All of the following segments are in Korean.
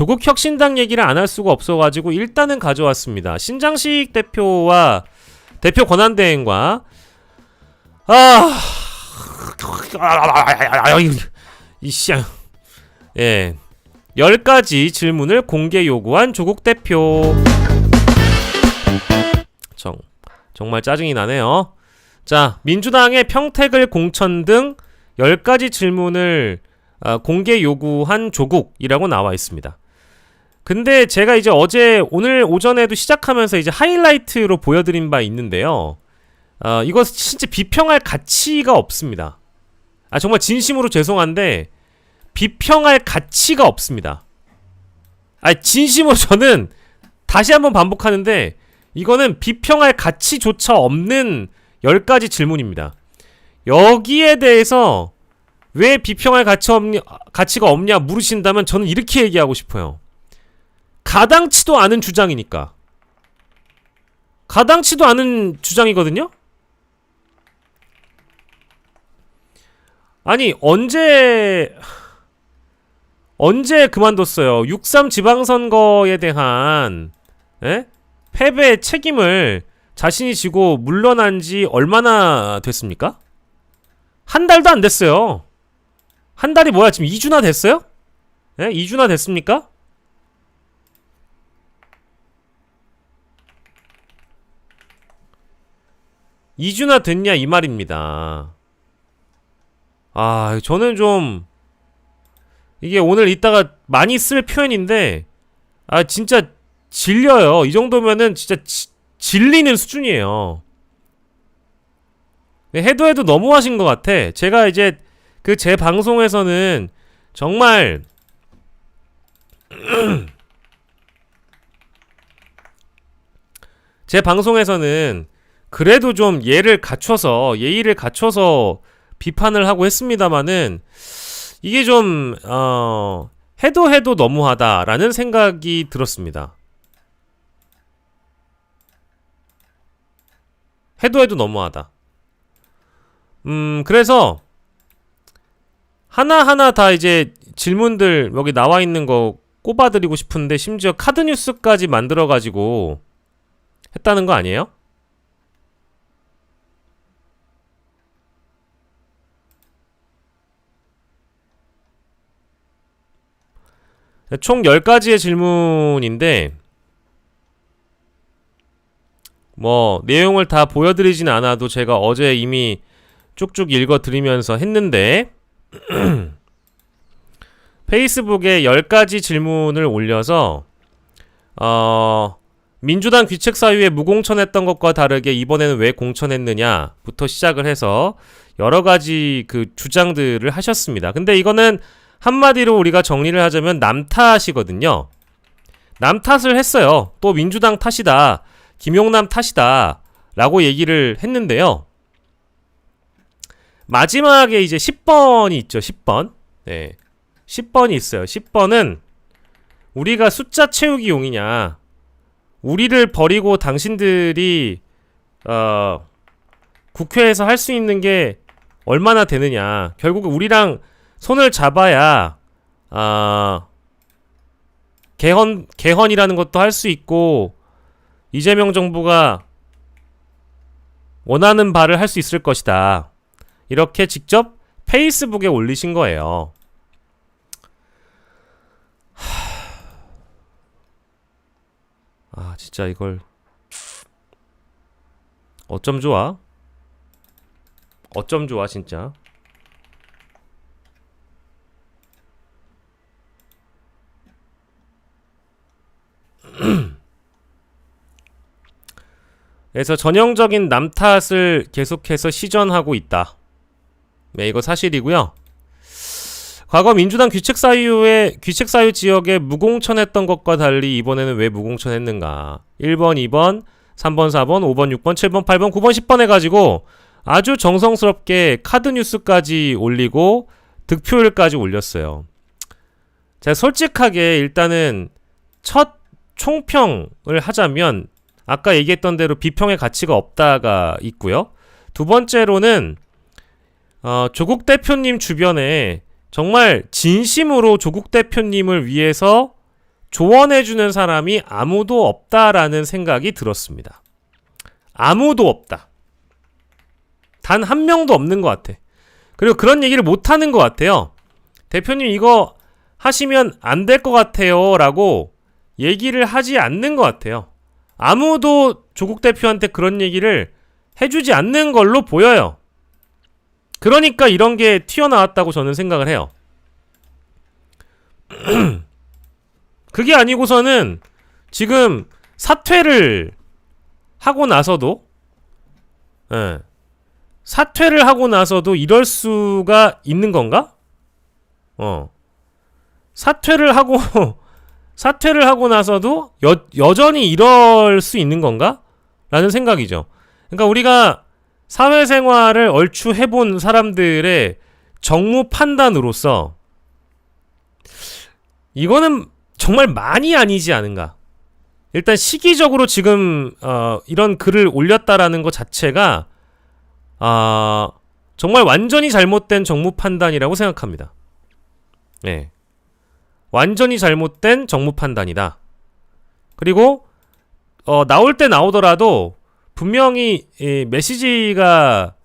조국혁신당 얘기를 안 할 수가 없어가지고 일단은 가져왔습니다. 신장식 대표와 대표 권한대행과 이씨, 예, 10가지 질문을 공개 요구한 조국 대표. 정말 짜증이 나네요. 자, 민주당의 평택을 공천 등 10가지 질문을 공개 요구한 조국이라고 나와 있습니다. 근데 제가 이제 오늘 오전에도 시작하면서 이제 하이라이트로 보여드린 바 있는데요. 이거 진짜 비평할 가치가 없습니다. 정말 진심으로 죄송한데 비평할 가치가 없습니다. 진심으로 저는 다시 한번 반복하는데 이거는 비평할 가치조차 없는 10가지 질문입니다. 여기에 대해서 왜 비평할 가치가 없냐 물으신다면 저는 이렇게 얘기하고 싶어요. 가당치도 않은 주장이니까. 가당치도 않은 주장이거든요? 아니 언제 그만뒀어요? 6.3 지방선거에 대한 패배 책임을 자신이 지고 물러난 지 얼마나 됐습니까? 한 달도 안 됐어요. 한 달이 뭐야? 지금 2주나 됐어요? 2주나 됐습니까? (2주나) 됐냐 이 말입니다. 저는 좀 이게 오늘 이따가 많이 쓸 표현인데 진짜 질려요. 이 정도면은 진짜 질리는 수준이에요. 해도 너무하신 것 같아. 제가 이제 제 방송에서는 정말 제 방송에서는 그래도 좀 예의를 갖춰서 비판을 하고 했습니다마는 이게 좀 해도 너무하다라는 생각이 들었습니다. 해도 너무하다. 그래서 하나하나 다 이제 질문들 여기 나와 있는 거 꼽아드리고 싶은데 심지어 카드뉴스까지 만들어가지고 했다는 거 아니에요? 총 10가지의 질문인데 뭐 내용을 다 보여드리진 않아도 제가 어제 이미 쭉쭉 읽어드리면서 했는데 페이스북에 10가지 질문을 올려서 민주당 귀책사유에 무공천했던 것과 다르게 이번에는 왜 공천했느냐 부터 시작을 해서 여러가지 주장들을 하셨습니다. 근데 이거는 한마디로 우리가 정리를 하자면 남 탓이거든요. 남 탓을 했어요. 또 민주당 탓이다, 김용남 탓이다 라고 얘기를 했는데요. 마지막에 이제 10번이 있죠. 10번. 네, 10번이 있어요. 10번은 우리가 숫자 채우기용이냐, 우리를 버리고 당신들이 국회에서 할 수 있는 게 얼마나 되느냐, 결국 우리랑 손을 잡아야 개헌이라는 것도 할 수 있고 이재명 정부가 원하는 바를 할 수 있을 것이다. 이렇게 직접 페이스북에 올리신 거예요. 진짜 이걸 어쩜 좋아? 어쩜 좋아 진짜. 그래서 전형적인 남 탓을 계속해서 시전하고 있다. 네, 이거 사실이고요. 과거 민주당 귀책사유 지역에 무공천했던 것과 달리 이번에는 왜 무공천했는가. 1번, 2번, 3번, 4번, 5번, 6번, 7번, 8번, 9번, 10번 해가지고 아주 정성스럽게 카드뉴스까지 올리고 득표율까지 올렸어요. 제가 솔직하게 일단은 첫 총평을 하자면 아까 얘기했던 대로 비평의 가치가 없다가 있고요. 두 번째로는 조국 대표님 주변에 정말 진심으로 조국 대표님을 위해서 조언해주는 사람이 아무도 없다라는 생각이 들었습니다. 아무도 없다. 단 한 명도 없는 것 같아. 그리고 그런 얘기를 못하는 것 같아요. 대표님 이거 하시면 안 될 것 같아요 라고 얘기를 하지 않는 것 같아요. 아무도 조국 대표한테 그런 얘기를 해주지 않는 걸로 보여요. 그러니까 이런 게 튀어나왔다고 저는 생각을 해요. 그게 아니고서는 지금 사퇴를 하고 나서도 사퇴를 하고 나서도 이럴 수가 있는 건가? 사퇴를 하고 나서도 여전히 이럴 수 있는 건가? 라는 생각이죠. 그러니까 우리가 사회생활을 얼추 해본 사람들의 정무 판단으로서 이거는 정말 많이 아니지 않은가. 일단 시기적으로 지금 이런 글을 올렸다라는 것 자체가 정말 완전히 잘못된 정무 판단이라고 생각합니다. 네. 완전히 잘못된 정무 판단이다. 그리고 나올 때 나오더라도 분명히 메시지가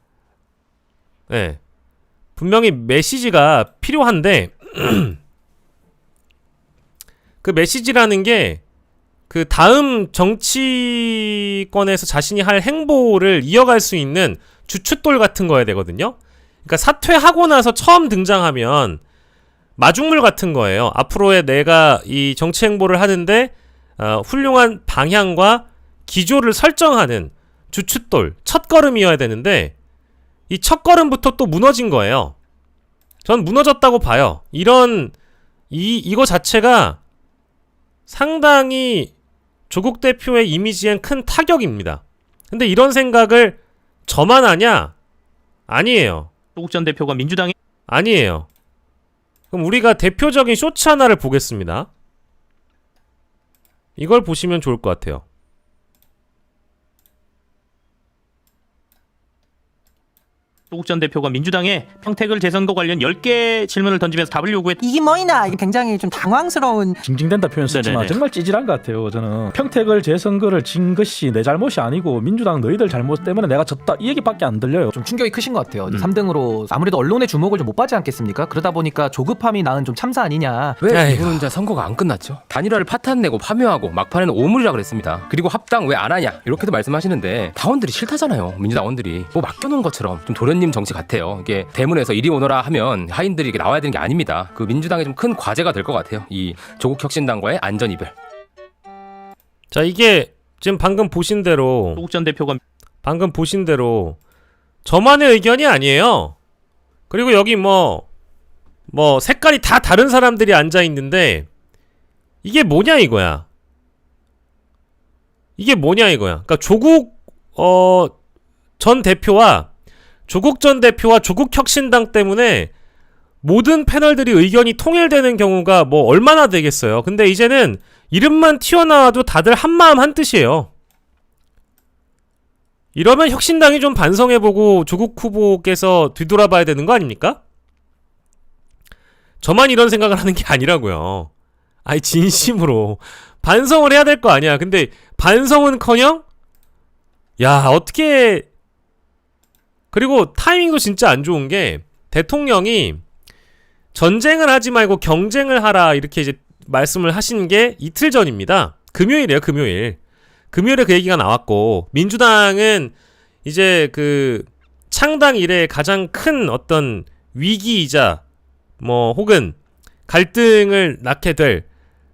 분명히 메시지가 필요한데 그 메시지라는 게 그 다음 정치권에서 자신이 할 행보를 이어갈 수 있는 주춧돌 같은 거야 되거든요. 그러니까 사퇴하고 나서 처음 등장하면 마중물 같은 거예요. 앞으로의 내가 이 정치 행보를 하는데 훌륭한 방향과 기조를 설정하는 주춧돌, 첫걸음이어야 되는데 이 첫걸음부터 또 무너진 거예요. 전 무너졌다고 봐요. 이거 자체가 상당히 조국 대표의 이미지엔 큰 타격입니다. 근데 이런 생각을 저만 하냐? 아니에요. 조국 전 대표가 민주당에 아니에요. 그럼 우리가 대표적인 쇼츠 하나를 보겠습니다. 이걸 보시면 좋을 것 같아요. 조국 전 대표가 민주당에 평택을 재선거 관련 10개 질문을 던지면서 답을 요구했. 이게 뭐이나 이게 굉장히 좀 당황스러운 징징댄다 표현 썼지만 네네네. 정말 찌질한 것 같아요. 저는 평택을 재선거를 진 것이 내 잘못이 아니고 민주당 너희들 잘못 때문에 내가 졌다 이 얘기밖에 안 들려요. 좀 충격이 크신 것 같아요. 3등으로 아무래도 언론의 주목을 좀 못 받지 않겠습니까? 그러다 보니까 조급함이 낳은 좀 참사 아니냐. 왜 아이고. 이분 혼자 선거가 안 끝났죠? 단일화를 파탄내고 파묘하고 막판에는 오물이라 그랬습니다. 그리고 합당 왜 안 하냐 이렇게도 말씀하시는데 당원들이 싫다잖아요. 민주당원들이 뭐 맡겨놓은 것처럼 좀 도련님 정치 같아요. 이게 대문에서 이리 오너라 하면 하인들이 이렇게 나와야 되는 게 아닙니다. 그 민주당에 좀 큰 과제가 될 것 같아요. 이 조국 혁신당과의 안전 이별. 자, 이게 지금 방금 보신 대로 조국 전 대표가 저만의 의견이 아니에요. 그리고 여기 뭐 색깔이 다 다른 사람들이 앉아 있는데 이게 뭐냐 이거야. 그러니까 조국 전 대표와 조국 혁신당 때문에 모든 패널들이 의견이 통일되는 경우가 뭐 얼마나 되겠어요. 근데 이제는 이름만 튀어나와도 다들 한마음 한뜻이에요. 이러면 혁신당이 좀 반성해보고 조국 후보께서 뒤돌아봐야 되는 거 아닙니까? 저만 이런 생각을 하는 게 아니라고요. 아니 진심으로 반성을 해야 될 거 아니야. 근데 반성은커녕 야 어떻게. 그리고 타이밍도 진짜 안 좋은 게 대통령이 전쟁을 하지 말고 경쟁을 하라 이렇게 이제 말씀을 하신 게 이틀 전입니다. 금요일이에요. 금요일에 그 얘기가 나왔고, 민주당은 이제 그 창당 이래 가장 큰 어떤 위기이자 뭐 혹은 갈등을 낳게 될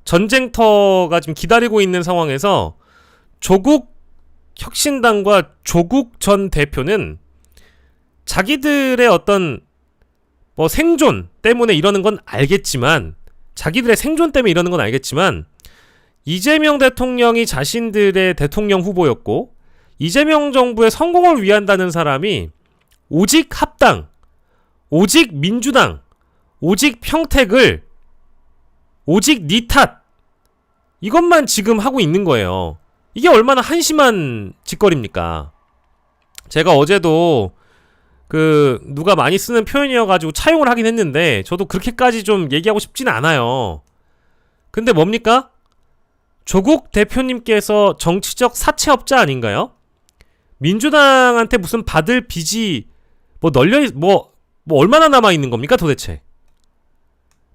전쟁터가 지금 기다리고 있는 상황에서 조국 혁신당과 조국 전 대표는 자기들의 어떤 뭐 생존 때문에 이러는 건 알겠지만, 이재명 대통령이 자신들의 대통령 후보였고 이재명 정부의 성공을 위한다는 사람이 오직 합당, 오직 민주당, 오직 평택을, 오직 니 탓, 이것만 지금 하고 있는 거예요. 이게 얼마나 한심한 짓거리입니까? 제가 어제도 그 누가 많이 쓰는 표현이어가지고 차용을 하긴 했는데 저도 그렇게까지 좀 얘기하고 싶진 않아요. 근데 뭡니까? 조국 대표님께서 정치적 사채업자 아닌가요? 민주당한테 무슨 받을 빚이 뭐 얼마나 남아있는 겁니까 도대체?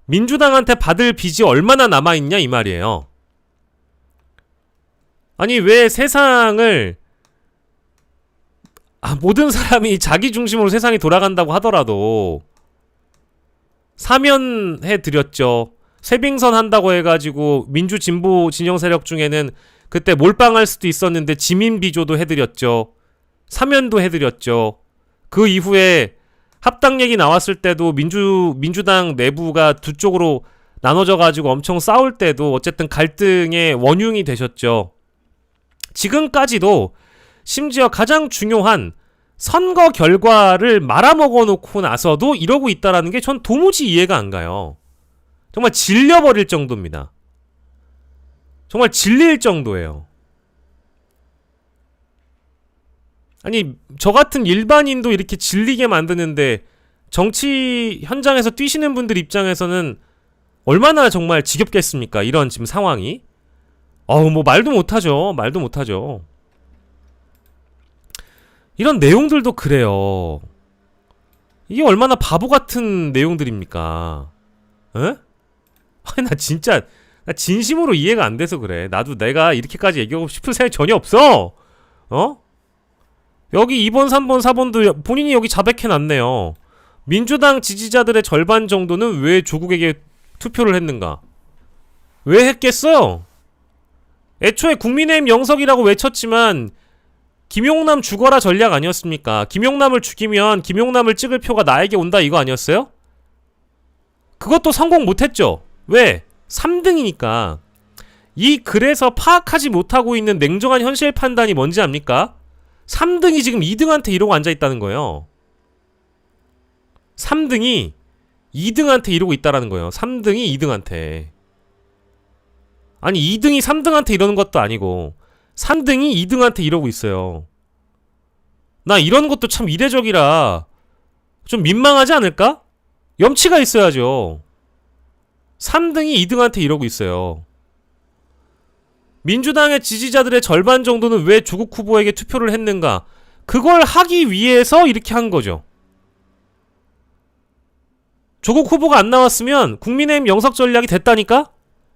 민주당한테 받을 빚이 얼마나 남아있냐 이 말이에요. 아니 왜 세상을 모든 사람이 자기 중심으로 세상이 돌아간다고 하더라도 사면해드렸죠. 쇄빙선 한다고 해가지고 민주 진보 진영 세력 중에는 그때 몰빵할 수도 있었는데 지민 비조도 해드렸죠. 사면도 해드렸죠. 그 이후에 합당 얘기 나왔을 때도 민주당 내부가 두 쪽으로 나눠져가지고 엄청 싸울 때도 어쨌든 갈등의 원흉이 되셨죠. 지금까지도 심지어 가장 중요한 선거 결과를 말아먹어 놓고 나서도 이러고 있다라는 게 전 도무지 이해가 안 가요. 정말 질려버릴 정도입니다. 정말 질릴 정도예요. 아니 저 같은 일반인도 이렇게 질리게 만드는데 정치 현장에서 뛰시는 분들 입장에서는 얼마나 정말 지겹겠습니까? 이런 지금 상황이. 뭐 말도 못하죠. 말도 못하죠. 이런 내용들도 그래요. 이게 얼마나 바보 같은 내용들입니까? 에? 아니 나 진심으로 이해가 안 돼서 그래. 나도 내가 이렇게까지 얘기하고 싶은 생각이 전혀 없어. 여기 2번, 3번, 4번도 본인이 여기 자백해놨네요. 민주당 지지자들의 절반 정도는 왜 조국에게 투표를 했는가? 왜 했겠어요? 애초에 국민의힘 영석이라고 외쳤지만 김용남 죽어라 전략 아니었습니까? 김용남을 죽이면 김용남을 찍을 표가 나에게 온다 이거 아니었어요? 그것도 성공 못했죠. 왜? 3등이니까. 그래서 파악하지 못하고 있는 냉정한 현실 판단이 뭔지 압니까? 3등이 지금 2등한테 이러고 앉아있다는 거예요. 3등이 2등한테 이러고 있다라는 거예요. 3등이 2등한테. 아니 2등이 3등한테 이러는 것도 아니고 3등이 2등한테 이러고 있어요. 나 이런 것도 참 이례적이라 좀 민망하지 않을까? 염치가 있어야죠. 3등이 2등한테 이러고 있어요. 민주당의 지지자들의 절반 정도는 왜 조국 후보에게 투표를 했는가? 그걸 하기 위해서 이렇게 한 거죠. 조국 후보가 안 나왔으면 국민의힘 영석 전략이 됐다니까?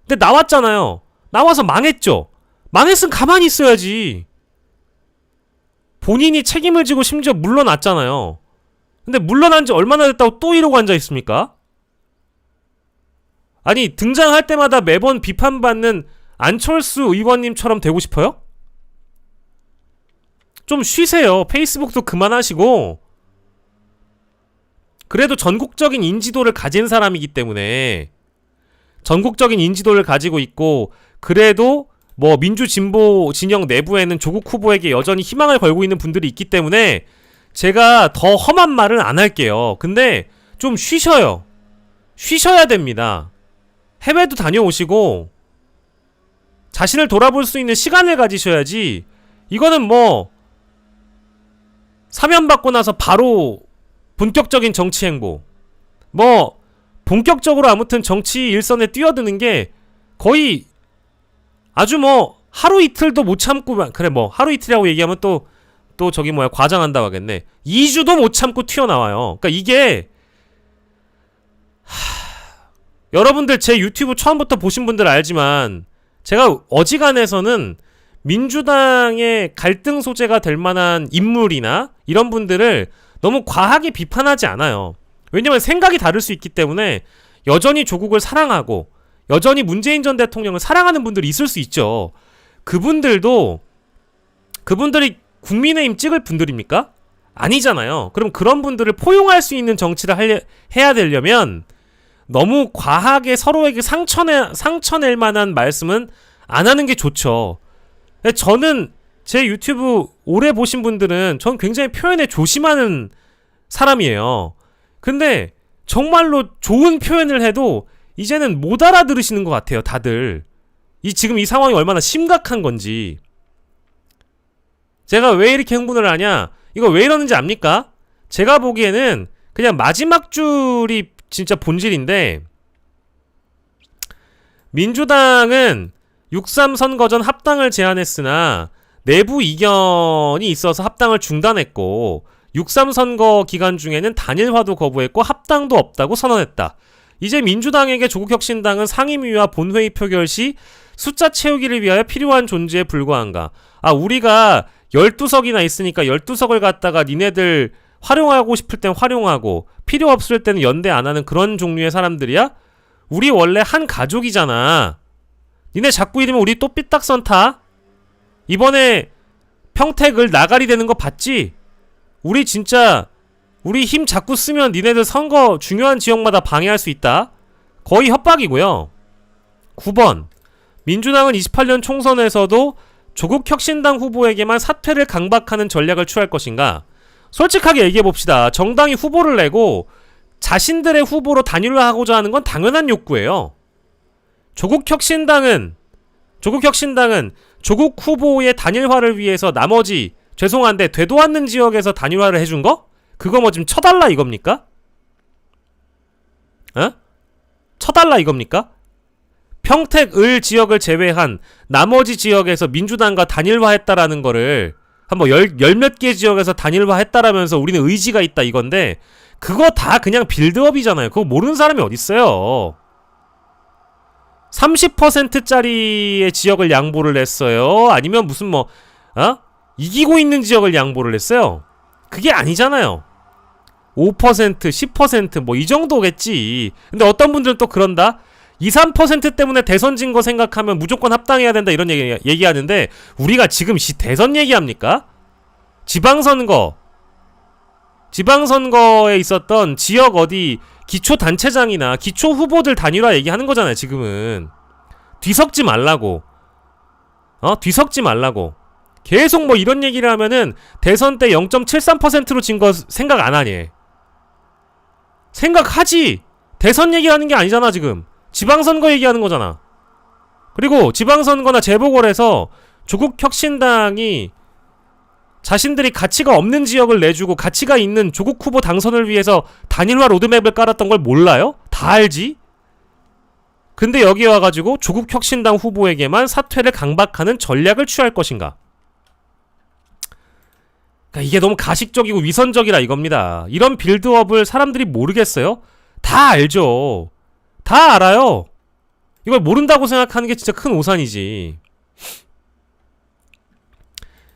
근데 나왔잖아요. 나와서 망했죠. 망했으면 가만히 있어야지. 본인이 책임을 지고 심지어 물러났잖아요. 근데 물러난 지 얼마나 됐다고 또 이러고 앉아있습니까? 아니 등장할 때마다 매번 비판받는 안철수 의원님처럼 되고 싶어요? 좀 쉬세요. 페이스북도 그만하시고. 그래도 전국적인 인지도를 가진 사람이기 때문에 전국적인 인지도를 가지고 있고 그래도 뭐 민주 진보 진영 내부에는 조국 후보에게 여전히 희망을 걸고 있는 분들이 있기 때문에 제가 더 험한 말은 안 할게요. 근데 좀 쉬셔요. 쉬셔야 됩니다. 해외도 다녀오시고 자신을 돌아볼 수 있는 시간을 가지셔야지. 이거는 뭐 사면받고 나서 바로 본격적인 정치 행보, 뭐 본격적으로 아무튼 정치 일선에 뛰어드는 게 거의 아주 뭐 하루 이틀도 못 참고, 그래 뭐 하루 이틀이라고 얘기하면 또 저기 뭐야 과장한다고 하겠네. 2주도 못 참고 튀어나와요. 그러니까 이게 여러분들 제 유튜브 처음부터 보신 분들 알지만 제가 어지간해서는 민주당의 갈등 소재가 될 만한 인물이나 이런 분들을 너무 과하게 비판하지 않아요. 왜냐면 생각이 다를 수 있기 때문에 여전히 조국을 사랑하고 여전히 문재인 전 대통령을 사랑하는 분들이 있을 수 있죠. 그분들이 국민의힘 찍을 분들입니까? 아니잖아요. 그럼 그런 분들을 포용할 수 있는 정치를 해야 되려면 너무 과하게 서로에게 상처낼 만한 말씀은 안 하는 게 좋죠. 저는 제 유튜브 오래 보신 분들은 전 굉장히 표현에 조심하는 사람이에요. 근데 정말로 좋은 표현을 해도 이제는 못 알아들으시는 것 같아요. 다들 지금 이 상황이 얼마나 심각한 건지. 제가 왜 이렇게 흥분을 하냐, 이거 왜 이러는지 압니까? 제가 보기에는 그냥 마지막 줄이 진짜 본질인데, 민주당은 6.3 선거 전 합당을 제안했으나 내부 이견이 있어서 합당을 중단했고 6.3 선거 기간 중에는 단일화도 거부했고 합당도 없다고 선언했다. 이제 민주당에게 조국혁신당은 상임위와 본회의 표결 시 숫자 채우기를 위하여 필요한 존재에 불과한가? 아, 우리가 12석이나 있으니까 12석을 갖다가 니네들 활용하고 싶을 땐 활용하고 필요 없을 때는 연대 안 하는 그런 종류의 사람들이야? 우리 원래 한 가족이잖아. 니네 자꾸 이러면 우리 또 삐딱선 타? 이번에 평택을 나가리 되는 거 봤지? 우리 진짜 우리 힘 자꾸 쓰면 니네들 선거 중요한 지역마다 방해할 수 있다. 거의 협박이고요. 9번 민주당은 28년 총선에서도 조국혁신당 후보에게만 사퇴를 강박하는 전략을 취할 것인가? 솔직하게 얘기해봅시다. 정당이 후보를 내고 자신들의 후보로 단일화하고자 하는 건 당연한 욕구예요. 조국혁신당은 조국 후보의 단일화를 위해서 나머지 죄송한데 되도 않는 지역에서 단일화를 해준 거? 그거 뭐 지금 쳐달라 이겁니까? 어? 쳐달라 이겁니까? 평택, 을 지역을 제외한 나머지 지역에서 민주당과 단일화했다라는 거를 한번 열 몇 개 지역에서 단일화했다라면서 우리는 의지가 있다 이건데 그거 다 그냥 빌드업이잖아요. 그거 모르는 사람이 어딨어요. 30%짜리의 지역을 양보를 했어요? 아니면 무슨 이기고 있는 지역을 양보를 했어요? 그게 아니잖아요. 5%, 10% 뭐 이 정도겠지. 근데 어떤 분들은 또 그런다? 2, 3% 때문에 대선 진 거 생각하면 무조건 합당해야 된다 이런 얘기하는데 우리가 지금 대선 얘기합니까? 지방선거에 있었던 지역 어디 기초단체장이나 기초후보들 단일화 얘기하는 거잖아요 지금은. 뒤섞지 말라고. 뒤섞지 말라고. 계속 뭐 이런 얘기를 하면은 대선 때 0.73%로 진 거 생각 안 하니? 생각하지! 대선 얘기하는 게 아니잖아 지금. 지방선거 얘기하는 거잖아. 그리고 지방선거나 재보궐에서 조국혁신당이 자신들이 가치가 없는 지역을 내주고 가치가 있는 조국 후보 당선을 위해서 단일화 로드맵을 깔았던 걸 몰라요? 다 알지? 근데 여기 와가지고 조국혁신당 후보에게만 사퇴를 강박하는 전략을 취할 것인가? 그러니까 이게 너무 가식적이고 위선적이라 이겁니다. 이런 빌드업을 사람들이 모르겠어요? 다 알죠. 다 알아요. 이걸 모른다고 생각하는 게 진짜 큰 오산이지.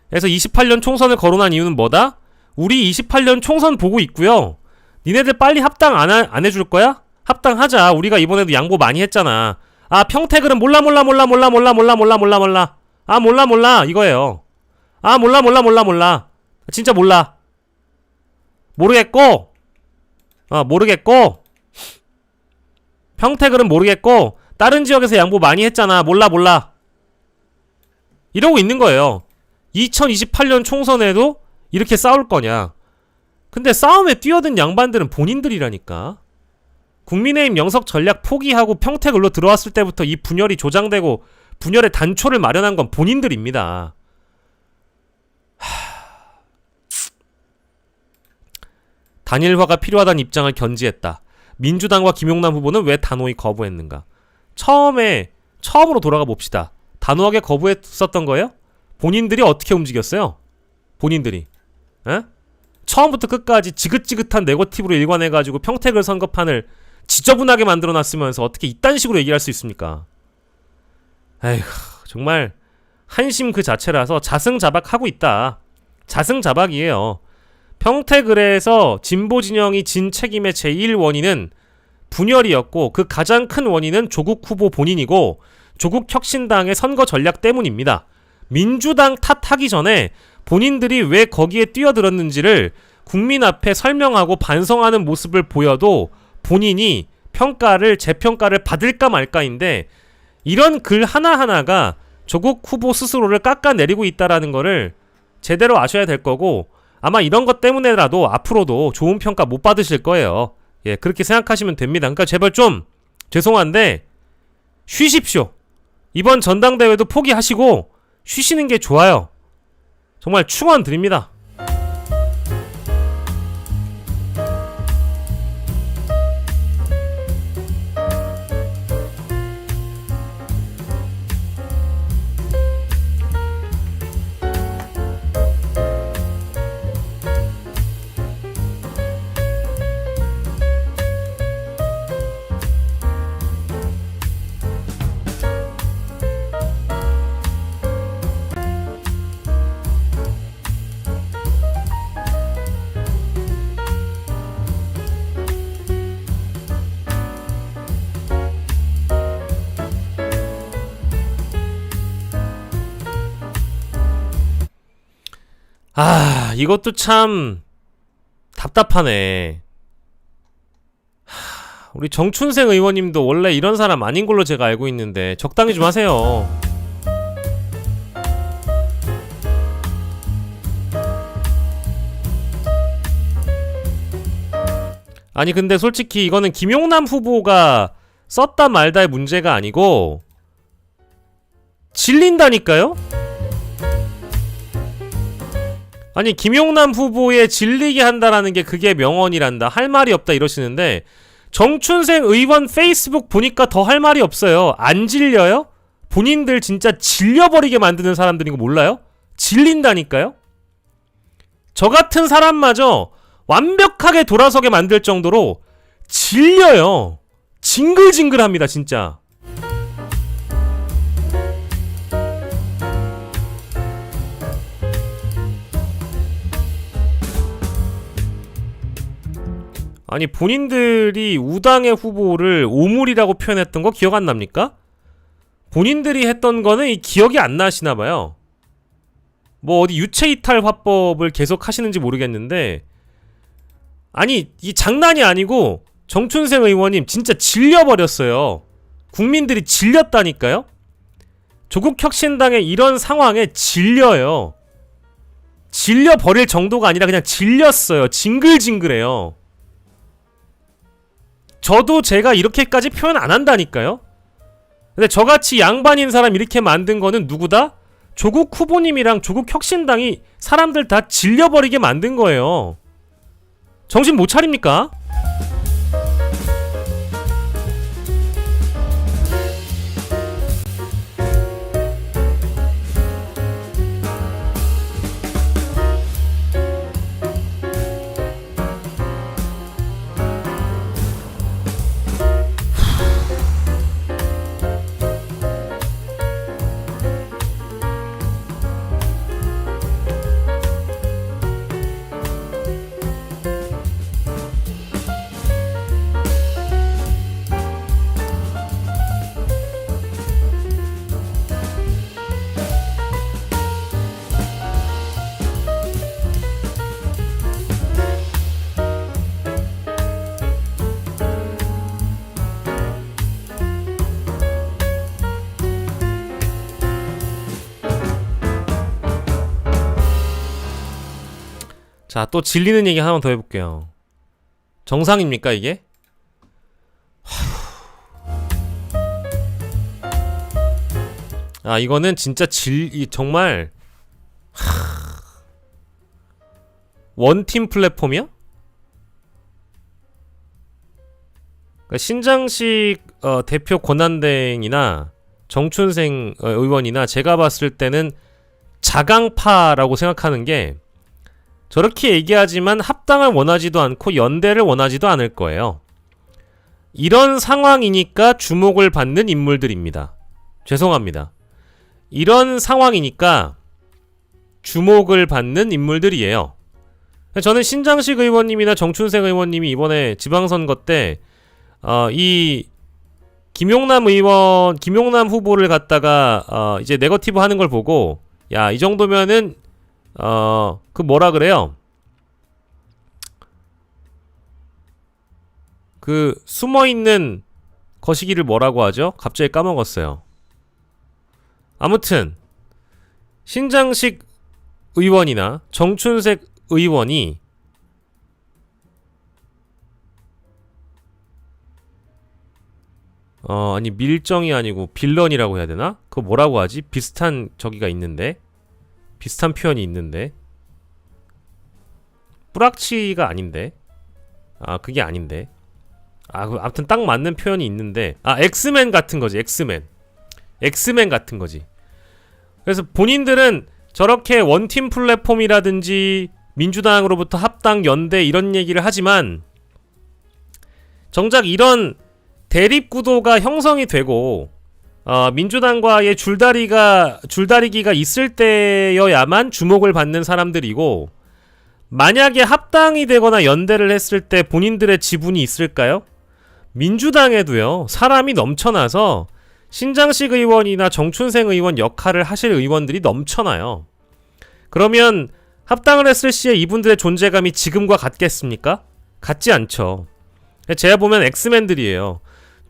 그래서 28년 총선을 거론한 이유는 뭐다? 우리 28년 총선 보고 있고요. 니네들 빨리 합당 안 해줄 거야? 합당하자. 우리가 이번에도 양보 많이 했잖아. 아, 평택은 몰라. 아, 몰라 이거예요. 아, 몰라. 진짜 몰라. 모르겠고 평택은 모르겠고 다른 지역에서 양보 많이 했잖아. 몰라. 이러고 있는 거예요. 2028년 총선에도 이렇게 싸울 거냐. 근데 싸움에 뛰어든 양반들은 본인들이라니까. 국민의힘 영석 전략 포기하고 평택을로 들어왔을 때부터 이 분열이 조장되고 분열의 단초를 마련한 건 본인들입니다. 단일화가 필요하다는 입장을 견지했다. 민주당과 김용남 후보는 왜 단호히 거부했는가? 처음으로 돌아가 봅시다. 단호하게 거부했었던 거예요? 본인들이 어떻게 움직였어요? 본인들이. 에? 처음부터 끝까지 지긋지긋한 네거티브로 일관해가지고 평택을 선거판을 지저분하게 만들어놨으면서 어떻게 이딴 식으로 얘기할 수 있습니까? 에휴, 정말 한심 그 자체라서 자승자박하고 있다. 자승자박이에요. 평택을에서 진보 진영이 진 책임의 제1원인은 분열이었고 그 가장 큰 원인은 조국 후보 본인이고 조국혁신당의 선거 전략 때문입니다. 민주당 탓하기 전에 본인들이 왜 거기에 뛰어들었는지를 국민 앞에 설명하고 반성하는 모습을 보여도 본인이 재평가를 받을까 말까인데 이런 글 하나하나가 조국 후보 스스로를 깎아내리고 있다라는 거를 제대로 아셔야 될 거고 아마 이런 것 때문에라도 앞으로도 좋은 평가 못 받으실 거예요. 예, 그렇게 생각하시면 됩니다. 그러니까 제발 좀 죄송한데 쉬십시오. 이번 전당대회도 포기하시고 쉬시는 게 좋아요. 정말 축원드립니다. 아, 이것도 참 답답하네. 우리 정춘생 의원님도 원래 이런 사람 아닌 걸로 제가 알고 있는데 적당히 좀 하세요. 아니 근데 솔직히 이거는 김용남 후보가 썼다 말다의 문제가 아니고 질린다니까요? 아니 김용남 후보에 질리게 한다라는 게 그게 명언이란다. 할 말이 없다 이러시는데 정춘생 의원 페이스북 보니까 더 할 말이 없어요. 안 질려요? 본인들 진짜 질려버리게 만드는 사람들인 거 몰라요? 질린다니까요? 저 같은 사람마저 완벽하게 돌아서게 만들 정도로 질려요. 징글징글합니다 진짜. 아니 본인들이 우당의 후보를 오물이라고 표현했던 거 기억 안 납니까? 본인들이 했던 거는 이 기억이 안 나시나봐요. 뭐 어디 유체이탈 화법을 계속 하시는지 모르겠는데 아니 이 장난이 아니고 정춘생 의원님 진짜 질려버렸어요. 국민들이 질렸다니까요. 조국혁신당의 이런 상황에 질려요. 질려버릴 정도가 아니라 그냥 질렸어요. 징글징글해요. 저도 제가 이렇게까지 표현 안 한다니까요. 근데 저같이 양반인 사람 이렇게 만든 거는 누구다? 조국 후보님이랑 조국 혁신당이 사람들 다 질려버리게 만든 거예요. 정신 못 차립니까? 자, 또 질리는 얘기 하나만 더 해볼게요. 정상입니까 이게? 아 이거는 진짜 정말 원팀 플랫폼이야? 그러니까 신장식 대표 권한대행이나 정춘생 의원이나 제가 봤을 때는 자강파라고 생각하는 게 저렇게 얘기하지만 합당을 원하지도 않고 연대를 원하지도 않을 거예요. 이런 상황이니까 주목을 받는 인물들입니다. 죄송합니다. 이런 상황이니까 주목을 받는 인물들이에요. 저는 신장식 의원님이나 정춘생 의원님이 이번에 지방선거 때 이 김용남 후보를 갖다가 이제 네거티브 하는 걸 보고 야, 이 정도면은 그 뭐라 그래요? 그 숨어있는 거시기를 뭐라고 하죠? 갑자기 까먹었어요. 아무튼 신장식 의원이나 정춘색 의원이 아니 밀정이 아니고 빌런이라고 해야 되나? 그거 뭐라고 하지? 비슷한 저기가 있는데 비슷한 표현이 있는데 뿌락치가 아닌데 그게 아닌데 아무튼 딱 맞는 표현이 있는데 엑스맨 같은 거지. 엑스맨 같은 거지. 그래서 본인들은 저렇게 원팀 플랫폼이라든지 민주당으로부터 합당 연대 이런 얘기를 하지만 정작 이런 대립 구도가 형성이 되고 민주당과의 줄다리기가 있을 때여야만 주목을 받는 사람들이고 만약에 합당이 되거나 연대를 했을 때 본인들의 지분이 있을까요? 민주당에도요 사람이 넘쳐나서 신장식 의원이나 정춘생 의원 역할을 하실 의원들이 넘쳐나요. 그러면 합당을 했을 시에 이분들의 존재감이 지금과 같겠습니까? 같지 않죠. 제가 보면 엑스맨들이에요.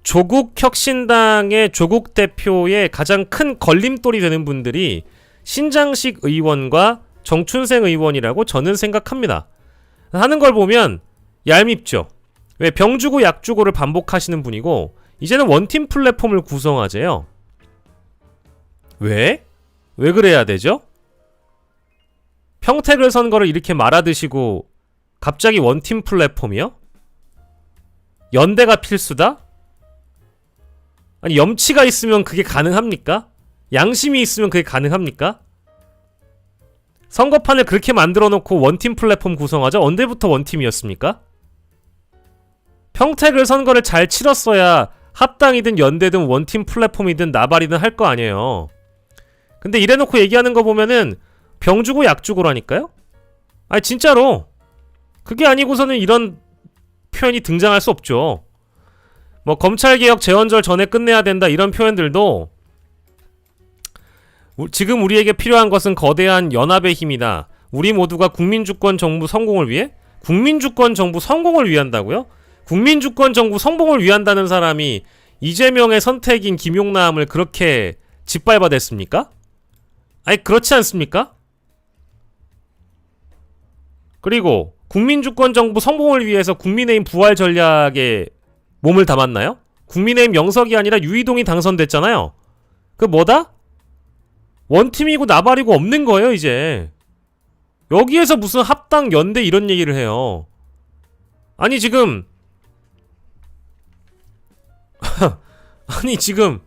조국 혁신당의 조국 대표의 가장 큰 걸림돌이 되는 분들이 신장식 의원과 정춘생 의원이라고 저는 생각합니다. 하는 걸 보면 얄밉죠. 왜 병주고 약주고를 반복하시는 분이고 이제는 원팀 플랫폼을 구성하재요. 왜? 왜 그래야 되죠? 평택을 선거를 이렇게 말아드시고 갑자기 원팀 플랫폼이요? 연대가 필수다? 아니 염치가 있으면 그게 가능합니까? 양심이 있으면 그게 가능합니까? 선거판을 그렇게 만들어 놓고 원팀 플랫폼 구성하자. 언제부터 원팀이었습니까? 평택을 선거를 잘 치렀어야 합당이든 연대든 원팀 플랫폼이든 나발이든 할 거 아니에요. 근데 이래놓고 얘기하는 거 보면은 병주고 약주고라니까요? 아니 진짜로 그게 아니고서는 이런 표현이 등장할 수 없죠. 뭐 검찰개혁 재헌절 전에 끝내야 된다 이런 표현들도 지금 우리에게 필요한 것은 거대한 연합의 힘이다. 우리 모두가 국민주권 정부 성공을 위해? 국민주권 정부 성공을 위한다고요? 국민주권 정부 성공을 위한다는 사람이 이재명의 선택인 김용남을 그렇게 짓밟아댔습니까? 아니 그렇지 않습니까? 그리고 국민주권 정부 성공을 위해서 국민의힘 부활 전략에 몸을 담았나요? 국민의힘 영석이 아니라 유이동이 당선됐잖아요. 그 뭐다? 원팀이고 나발이고 없는 거예요 이제. 여기에서 무슨 합당 연대 이런 얘기를 해요. 아니 지금 아니 지금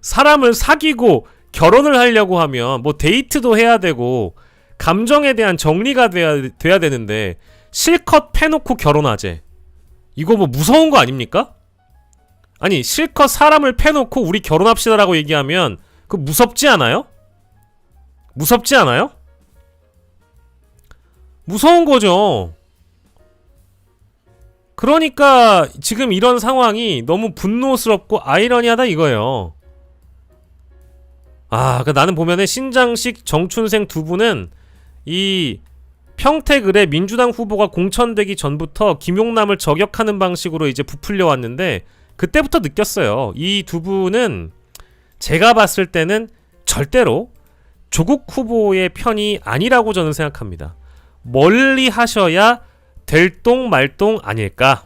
사람을 사귀고 결혼을 하려고 하면 뭐 데이트도 해야 되고 감정에 대한 정리가 돼야 되는데 실컷 패놓고 결혼하재. 이거 뭐 무서운 거 아닙니까? 아니 실컷 사람을 패놓고 우리 결혼합시다라고 얘기하면 그 무섭지 않아요? 무섭지 않아요? 무서운 거죠. 그러니까 지금 이런 상황이 너무 분노스럽고 아이러니하다 이거예요. 나는 보면은 신장식, 정춘생 두 분은 이 평택을에 민주당 후보가 공천되기 전부터 김용남을 저격하는 방식으로 이제 부풀려 왔는데 그때부터 느꼈어요. 이 두 분은 제가 봤을 때는 절대로 조국 후보의 편이 아니라고 저는 생각합니다. 멀리 하셔야 될 똥 말똥 아닐까?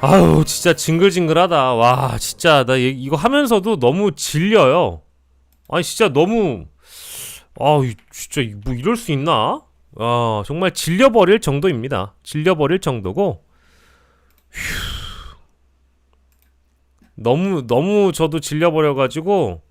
아유 진짜 징글징글하다. 와 진짜 나 이거 하면서도 너무 질려요. 아니 진짜 너무 진짜 뭐 이럴 수 있나? 정말 질려버릴 정도입니다. 질려버릴 정도고 너무 저도 질려버려가지고